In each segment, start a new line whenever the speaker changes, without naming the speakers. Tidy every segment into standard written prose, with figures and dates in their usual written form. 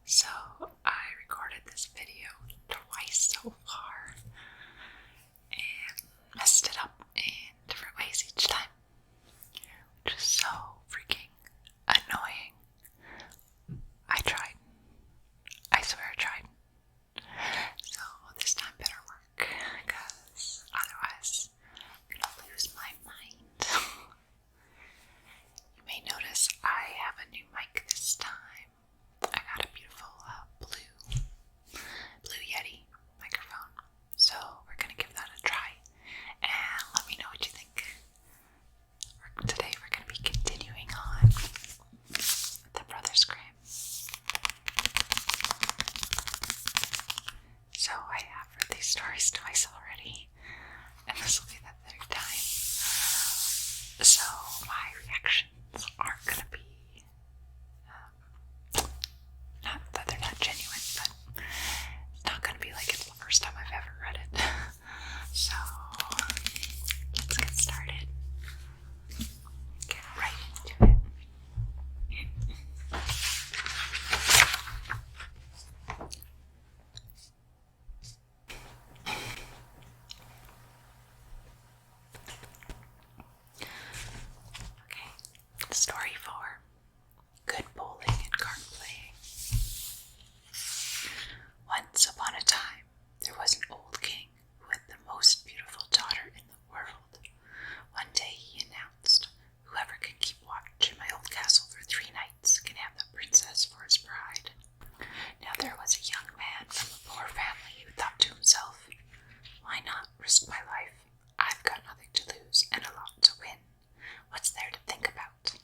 So I recorded this video twice so far and messed it up in different ways each time, which is so freaking annoying. I tried. I swear I tried. So this time better work, because otherwise I'm gonna lose my mind. You may notice I have a new mic this time. I got a beautiful blue Yeti microphone. So we're gonna give that a try and let me know what you think. Today we're gonna be continuing on the Brothers Grimm. So I have read these stories twice already, and this will be the third time. So my reactions aren't gonna be not that they're not genuine, but it's not gonna be like it's the first time I've ever read it. So let's get started. Get right into it. Okay, story 4. Good bowling and card playing. Once upon a time, there was an old king who had the most beautiful daughter in the world. One day he announced, "Whoever can keep watch in my old castle for 3 nights can have the princess for his bride." Now there was a young man from a poor family who thought to himself, "Why not risk my life? I've got nothing to lose and a lot to win. What's there to think about?"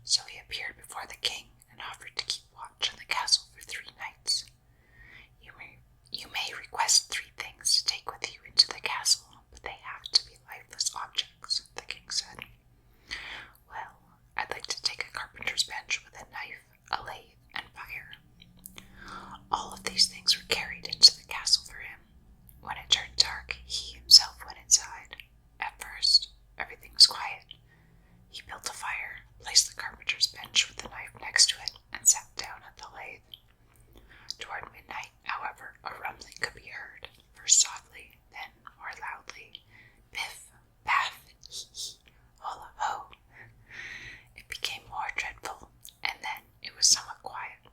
So he appeared before the king and offered to keep watch in the castle for 3 nights. You may request 3 things to take with you into the castle, but they have to be lifeless objects," the king said. "Well, I'd like to take a carpenter's bench with a knife, a lathe, and fire." All of these things were carried into the castle for him. When it turned dark, he himself went inside. At first, everything was quiet. He built a fire, placed the carpenter's bench with the knife next to it, and sat down at the lathe. Toward midnight, however, a rumbling could be heard, first softly, then more loudly. Biff, baff, hee hee, holla ho. It became more dreadful, and then it was somewhat quiet.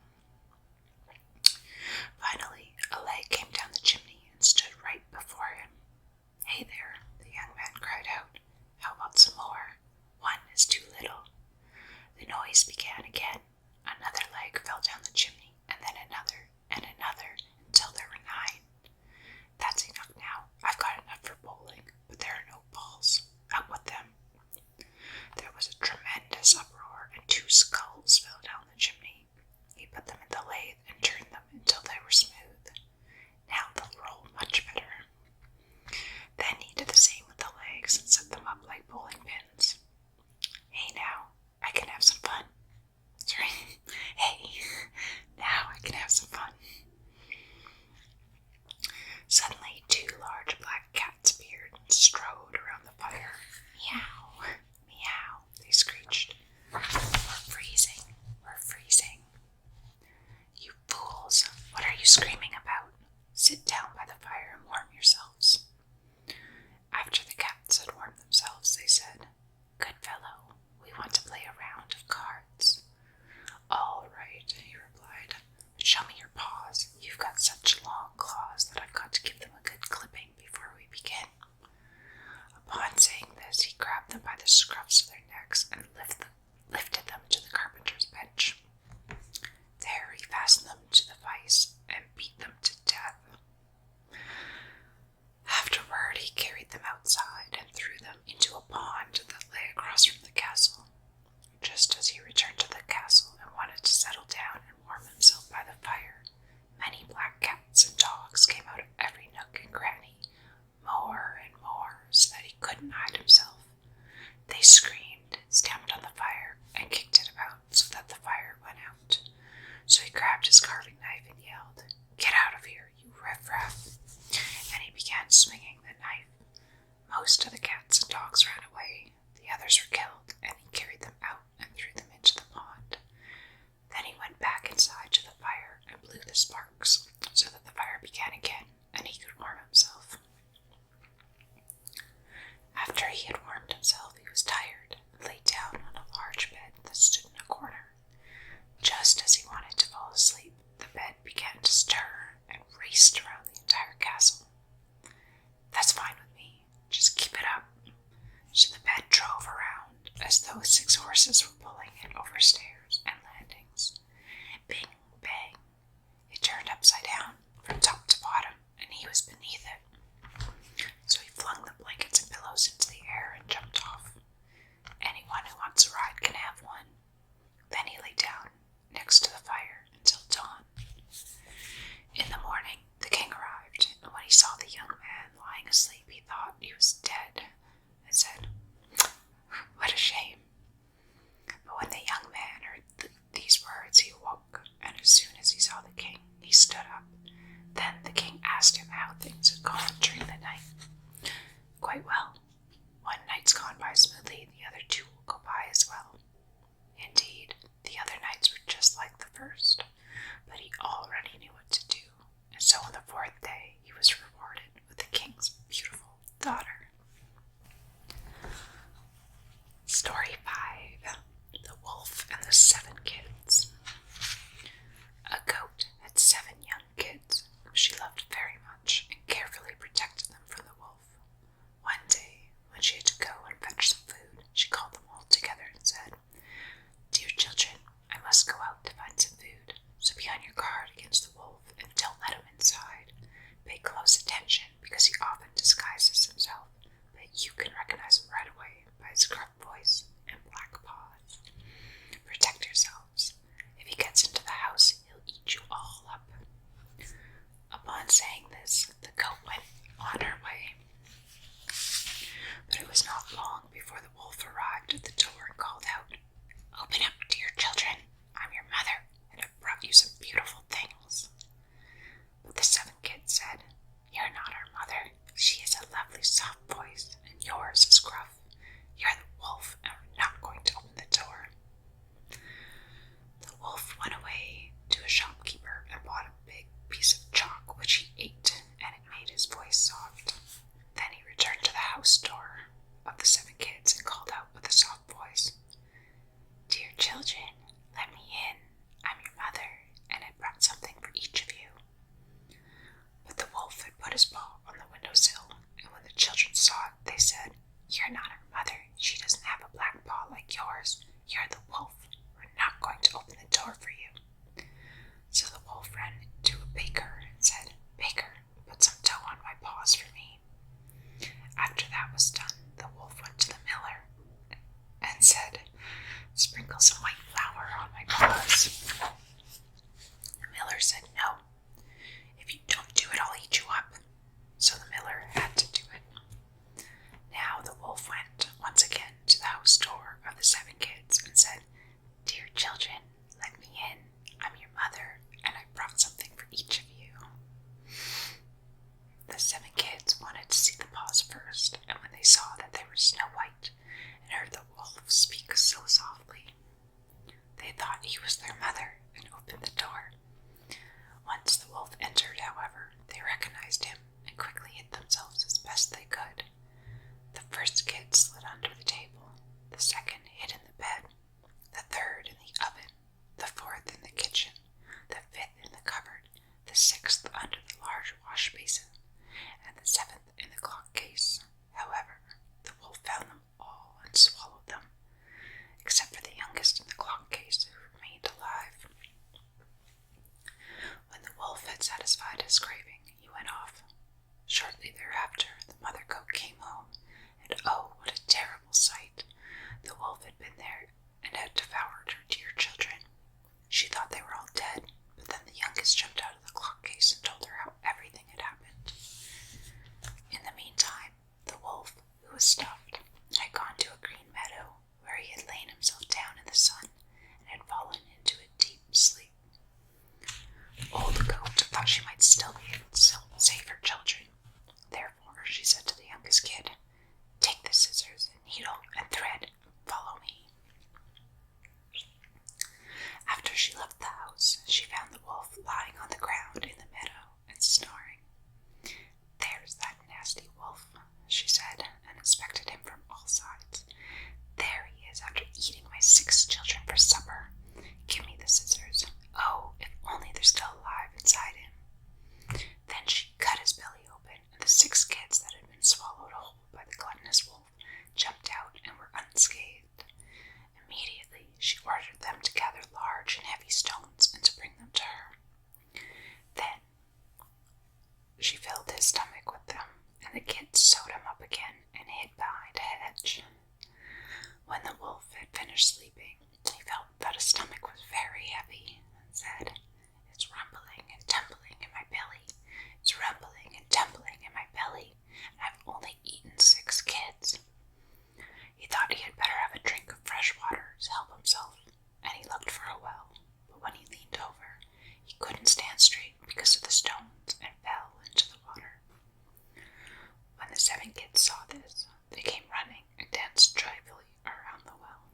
Finally, a leg came down the chimney and stood right before him. "Hey there," the young man cried out. "How about some more? 1 is too little." The noise began again. Another leg fell down the chimney, and then another, and another, until there were 9. "That's enough now. I've got enough for bowling, but there are no balls. Out with them." There was a tremendous uproar, and 2 skulls fell down the chimney. He put them in the lathe and turned them until they were smooth. "Now they'll roll much better." Then he did the same with the legs and set them up like bowling pins. "Hey, now I can have some fun." Sorry. "Hey, now I can have some fun." Suddenly 2 large black cats appeared and strode around the fire. "Meow, meow," they screeched. "We're freezing, we're freezing." "You fools, what are you screaming about? Sit down by the fire and warm yourselves." After the cats had warmed themselves, they said, to find some food, so be on your guard against the wolf and don't let him inside. Pay close attention because he often disguises himself, but you can recognize him right away by his gruff voice and black paws. Protect yourselves. If he gets into the house, he'll eat you all up." Upon saying this, the goat went on her way. But it was not long before the wolf arrived at the door and called out, "Open up, dear children. I'm your mother, and I've brought you some beautiful things." But the 7 kids said, "You're not our mother. She has a lovely soft voice, and yours is gruff. You're the wolf, and we're not going to open the door." The wolf went away to a shopkeeper and bought a big piece of chalk, which he ate, and it made his voice soft. Then he returned to the house door of the 7 kids and called out with a soft voice, "Dear children, let me in. I'm your mother, and I brought something for each of you." But the wolf had put his paw on the windowsill, and when the children saw it, they said, "You're not our mother. She doesn't have a black paw like yours. You're the wolf. We're not going to open the door for you." So the wolf ran to a baker and said, "Baker, put some dough on my paws for me." After that was done, the wolf went to the miller and said, "Sprinkle some white flour on my paws." The miller said, "No. If you don't do it, I'll eat you up." So the miller had to do it. Now the wolf went once again to the house door of the 7 kids and said, "Dear children, let me in. I'm your mother, and I brought something for each of you." The 7 kids wanted to see the paws first, and when they saw that they were snow white and heard the wolf speak so softly, they thought he was their mother and opened the door. Once the wolf entered, however, they recognized him and quickly hid themselves as best they could. The first kid slid under the table, the second hid in the bed, the third in the oven, the fourth in the kitchen, the fifth in the cupboard, the sixth under the large wash basin, and the 7th in the clock case. However, the wolf found them all and swallowed them, except for the youngest in the clock case, who remained alive. When the wolf had satisfied his craving, he went off. Shortly thereafter, the mother goat came home, and oh, what a terrible sight! The wolf had been there and had devoured her dear children. She thought they were all dead, but then the youngest jumped out of the clock case and told her how everything had happened. In the meantime, the wolf, who was stuffed, had gone to a green meadow where he had lain himself down in the sun and had fallen into a deep sleep. Old Goat thought she might still be able to save her children. Therefore, she said to the youngest kid, "Take the scissors and needle and thread and follow me." After she left the house, she found the wolf lying on the ground in the meadow and snoring. "There's that nasty wolf," she said, and inspected him from all sides. "There he is after eating my 6 children for supper. Give me the scissors. Oh, if only they're still alive inside him." Then she cut his belly open, and the 6 kids that had been swallowed whole by the gluttonous wolf jumped out and were unscathed. Immediately she ordered them to gather large and heavy stones and to bring them to her. Then she filled his stomach with them, and the kids sewed him up again and hid behind a hedge. When the wolf had finished sleeping, he felt that his stomach was very heavy and said, "It's rumbling and tumbling in my belly. It's rumbling and tumbling in my belly, and I've only eaten 6 kids." He thought he had better have a drink of fresh water to help himself, and he looked for a well, but when he leaned over, he couldn't stand straight because of the stones and fell into the water. When the 7 kids saw this, they came running and danced joyfully around the well.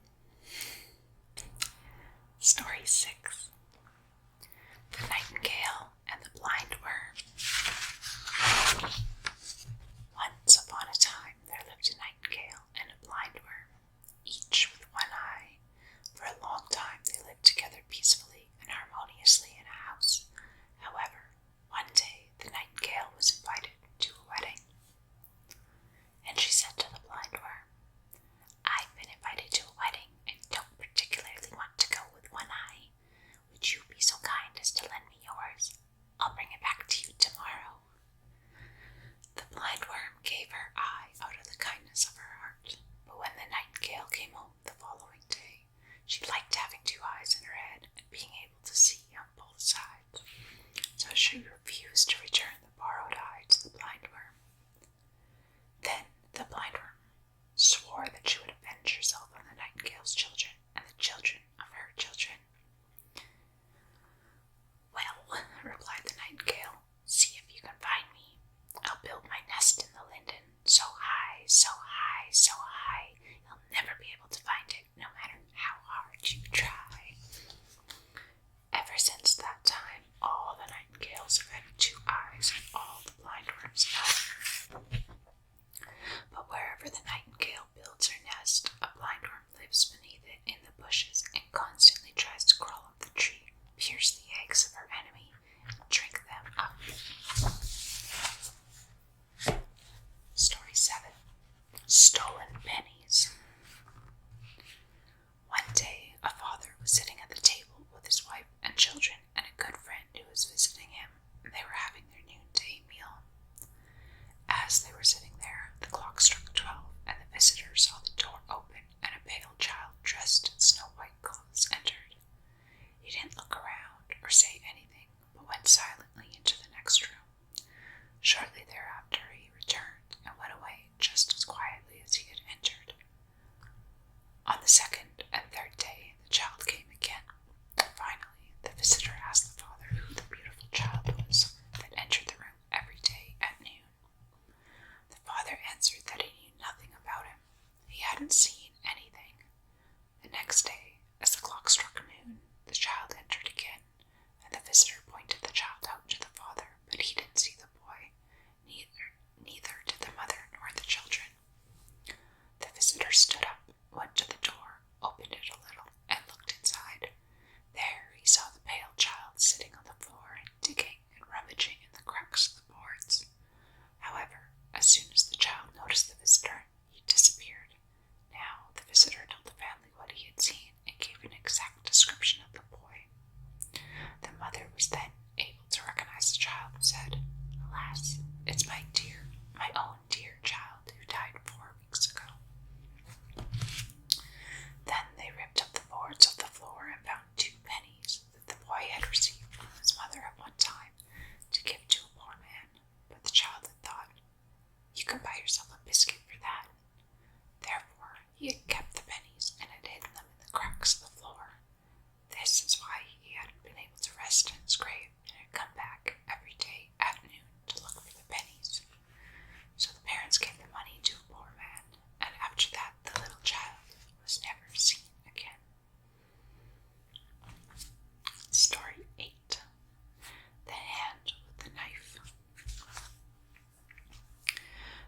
Story 6. The Nightingale and the Blind Worm. Once upon a time there lived a nightingale and a blind worm, each with one eye. For a long time they lived together peacefully and harmoniously in a house. However, one day the nightingale was invited to a wedding. And she said to the blind worm, "I've been invited to a wedding and don't particularly want to go with one eye. Nightingale's children and the children of her children. Well, replied the Nightingale, see if you can find me. I'll build my nest in the linden, so high, so high, so high, you'll never be able to find it, no matter how hard you try. Ever since that time, all the nightingales have had 2 eyes, and all the blindworms know. But wherever the nightingale builds her nest, a blindworm lives beneath it in the bushes and constantly tries to crawl up the tree, pierce the eggs of her enemy, and drink them up. Story 7. Stolen Pennies. One day, a father was sitting at the table with his wife and children and a good friend who was visiting him. They were having their noonday meal. As they were sitting there, the clock struck 12, and the visitor saw the door open and a pale child dressed in snow-white clothes entered. He didn't look around or say anything, but went silently into the next room. Shortly thereafter, he returned and went away just as quietly as he had entered. On the second and third day, the child came again. Finally, the visitor asked the father who the beautiful child was that entered the room every day at noon. The father answered that he knew nothing about him. He hadn't seen anything. The next day, as the clock struck noon, the child entered again, and the visitor pointed the child out to the father, but he didn't see the boy. Neither did the mother nor the children. The visitor stood up, went to the door, opened it a little, and looked inside. There he saw the pale child sitting on the floor, digging and rummaging in the cracks of the boards. However, as soon as the child noticed the visitor, he disappeared. Now the visitor told the family what he had seen and gave an exact description of the boy. The mother was then able to recognize the child and said, "Alas, it's my own dear child who died 4 weeks ago." Then they ripped up the boards of the floor and found 2 pennies that the boy had received from his mother at one time to give to a poor man. But the child had thought, "You can buy yourself a biscuit for that." Therefore, he had kept the pennies and had hidden them in the cracks of the floor. This is why he hadn't been able to rest in his grave and had come back every day at noon to look for the pennies. So the parents gave the money to a poor man, and after that the little child was never seen again. Story 8. The Hand with the Knife.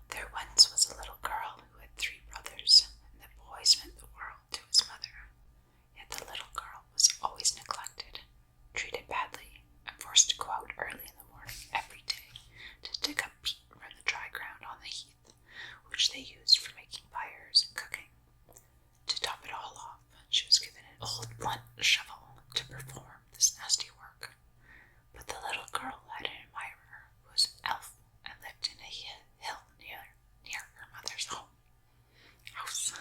There once was a little girl who had 3 brothers, and the boys meant the world to his mother. Yet the little girl was always neglected, treated badly, and forced to go out early in the morning every day to dig up peat from the dry ground on the heath, which they used for making fires and cooking. To top it all off, she was given an old blunt shovel to perform this nasty work. But the little girl had an admirer who was an elf and lived in a hill near her mother's house.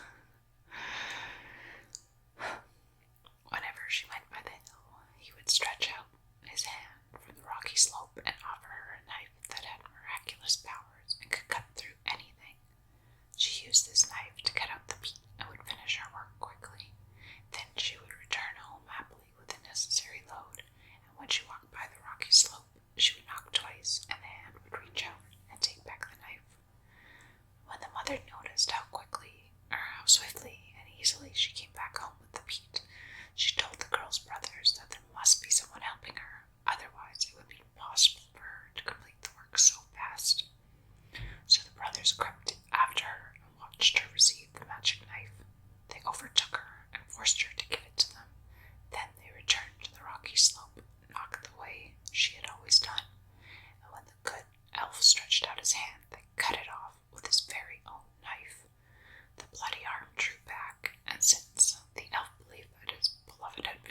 Whenever she went by the hill, he would stretch out his hand from the rocky slope and offer her a knife that had miraculous powers and could cut through anything. She used this knife to cut out the peat and would finish her work quickly. Then she would return home happily with the necessary load, and when she walked by the rocky slope, she would knock twice, and the hand would reach out and take back the knife. When the mother noticed how swiftly and easily she came back home with the peat, she told the girl's brothers that there must be someone helping her, otherwise it would be impossible for her to complete the work so fast. So the brothers crept after her and watched her receive the magic knife. They overtook her and forced her to give it to them. Then they returned to the rocky slope, knocked the way she had always done, and when the good elf stretched out his hand, they cut it off with his very own knife. The bloody arm drew back, and since the elf believed that his beloved had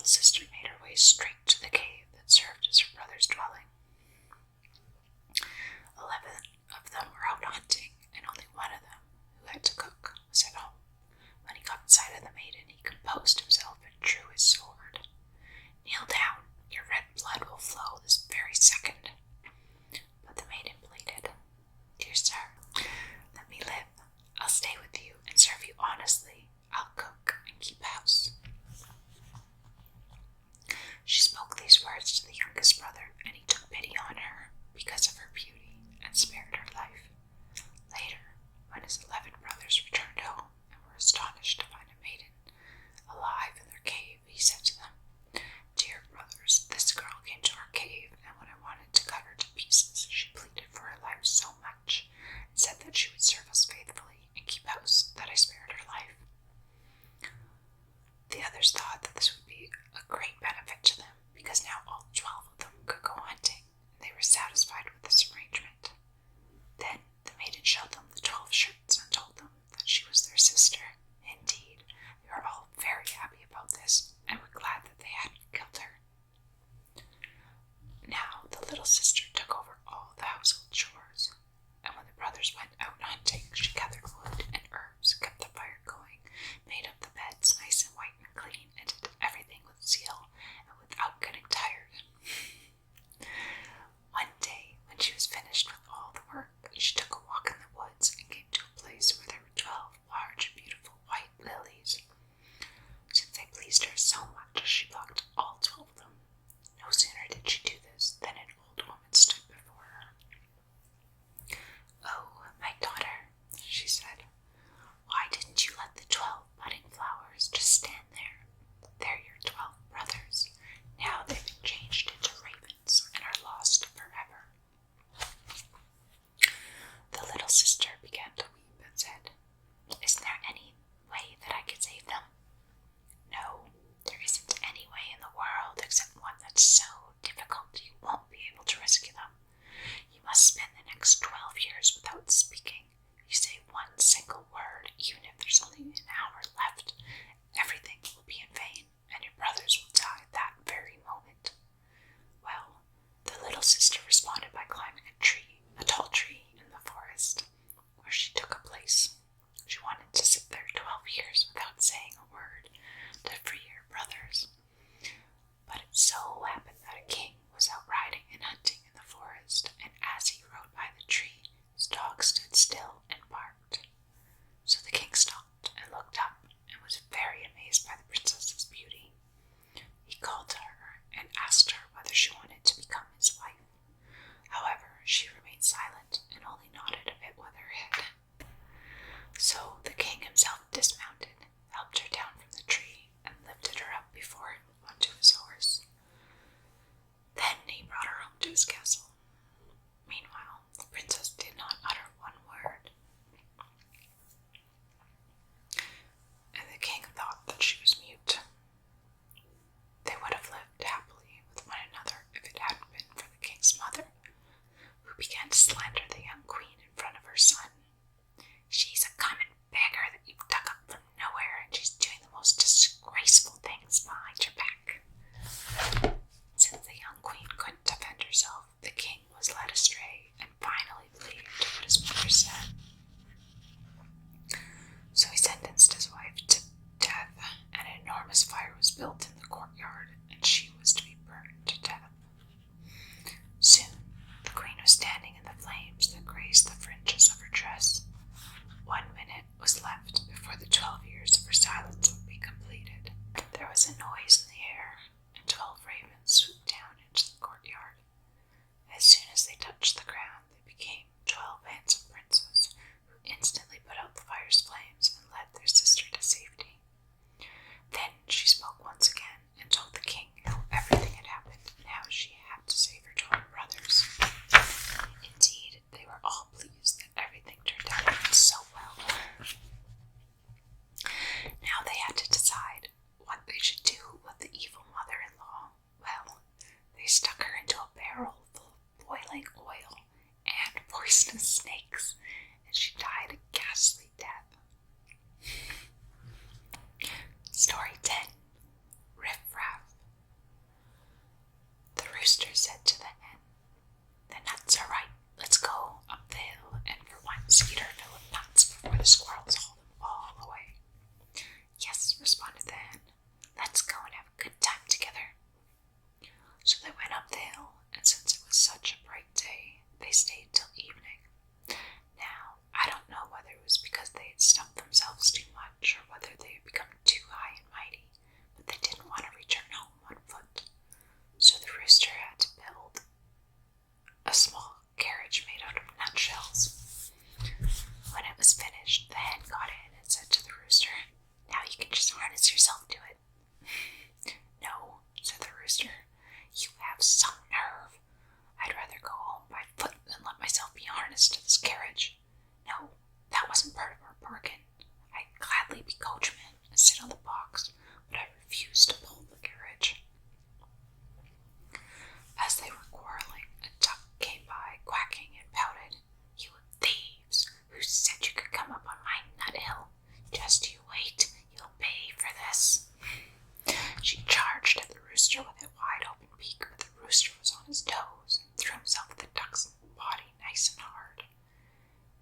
little sister made her way straight to the cave that served as her brother's dwelling. 11 of them were out hunting, and only one of them, who had to cook, was at home. When he got sight of the maiden, he composed himself and drew his sword. "Kneel down, your red blood will flow this very second." But the maiden pleaded, "Dear sir, let me live. I'll stay with you and serve you honestly. I'll cook and keep house." She spoke said to the hen, "The nuts are ripe. Let's go up the hill and for once eat our fill of nuts before the squirrels haul them all away." "Yes," responded the hen. "Let's go and have a good time together." So they went up the hill, and since it was such a bright day, they stayed till evening. Now, I don't know whether it was because they had stuffed themselves too much or whether they had become too high and mighty, but they didn't want to return home on foot. So the rooster had to build a small carriage made out of nutshells. When it was finished, the hen got in and said to the rooster, "Now you can just harness yourself to it." "No," said the rooster, "you have some nerve. I'd rather go home by foot than let myself be harnessed to this carriage. No, that wasn't part of our bargain. I'd gladly be coachman and sit on the box, but I refuse to pull the carriage." As they were quarreling, a duck came by, quacking, and pouted, "You thieves! Who said you could come up on my nut hill? Just you wait, you'll pay for this." She charged at the rooster with a wide-open beak, but the rooster was on his toes and threw himself at the duck's body nice and hard.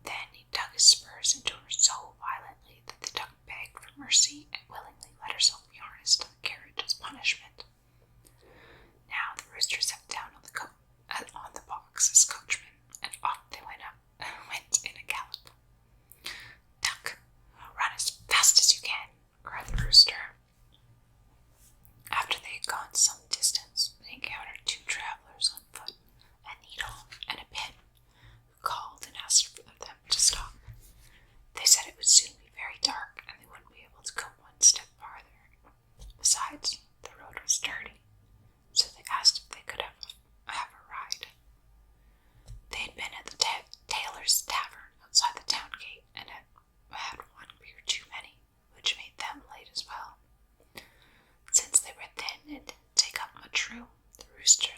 Then he dug his spurs into her so violently that the duck begged for mercy and willingly let herself be harnessed to the carriage as punishment. Now the rooster sat down on the box as coachman, and off they went in a gallop. "Duck, run as fast as you can," cried the rooster. After they had gone some distance, they encountered two travelers on foot, a needle and a pin, who called and asked for them to stop. They said it would soon be very dark and they wouldn't be able to go one step farther. Besides, the road was dirty, so they asked if they could have a ride. They had been at the tailor's tavern outside the town gate and had one beer too many, which made them late as well. Since they were thin and didn't take up much room, the rooster